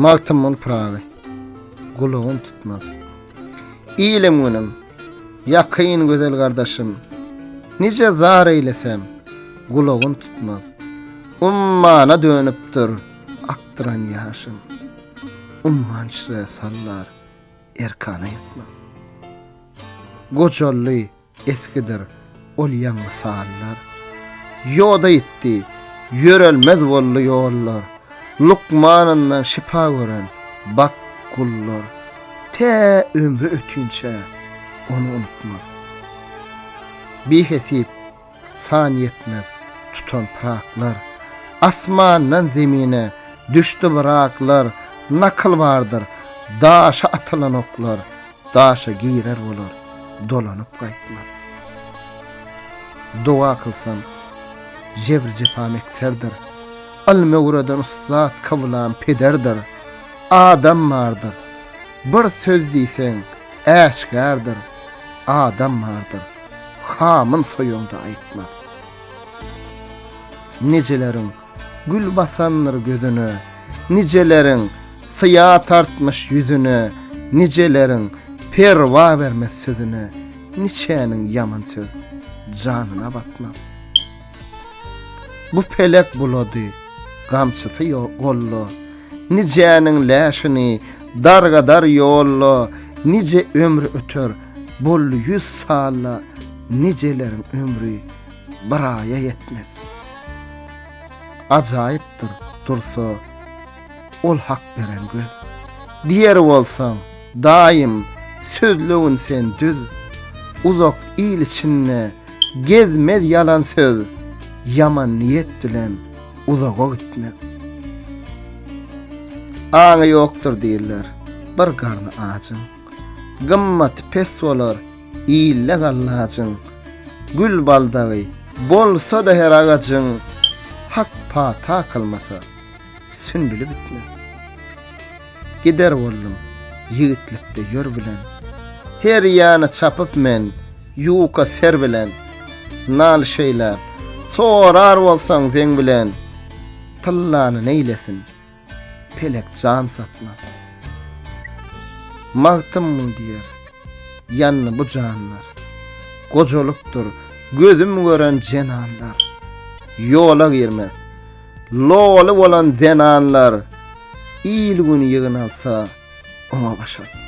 Magtymyň prawy. Gulagyn tutmaz. İlim günüm, yakyn gözel gardaşym. Nice zar eylesem, gulagyn tutmaz. Ummana dönüpdir akdyran ýaşym. Ummançry sallar, erkana yetmez. Goçolly eskidir, ol ýangy sallar. Ýoda ýetdi, ýörelmez bolly ýollar. Lukmanyndan şipa gören, bak gullar. Te ömrü ötünçe, onu unutmaz. Bihesip, san yetmez, tutan praklar. Asmandan zemine, düştü bıraklar. Nakıl vardır, daşa atılan oklar. Daşa girer olur, dolanıp kaytmaz. Dua kılsam, jevr cepam ekserdir. Al-Mevradan ustad kavlan pederdir. Adam vardır. Bir söz diýsen äşgärdir. Adam vardır. Hamın soýunda aýtmaz. Nicelerin gül basanlar gözüne, nicelerin sıya tartmış yüzüne, nicelerin perva vermez sözüne, niçenin yaman söz canına batmaz. Bu pelek buladı, gamçısı gollu, nicenin läşini dargadar yollu, nice ömrü ötür, bollu 100 salla, nicelerin ömrü baraya yetmez. Acayiptir dursa, ol hak veren göz. Diğer bolsaň, daim sözlüğün sen düz. Uzak il içinde gezmez yalan söz. Yaman niyet bilen uzağa gitmez. Aňy ýokdur diýerler, bir garny ağaçyň. Gymmat pes bolar, ille gallaçyň. Gül baldagy bolsa da her ağaçyň, hak pata kılmasa sümbülü bitmez. Gider boldum yiğitlikde ýör bilen. Her ýany çapyp men ýuka ser bilen. Nal şeýlap sorar bolsaň sen bilen. Tillany neýlesin? Pelek can satmaz. Magtymyň diýer ýanny bu janlar. Gojolukdur gözüm gören jenanlar. Yola girmez. Lolu bolan zenanlar il gün yığın alsa ona başar.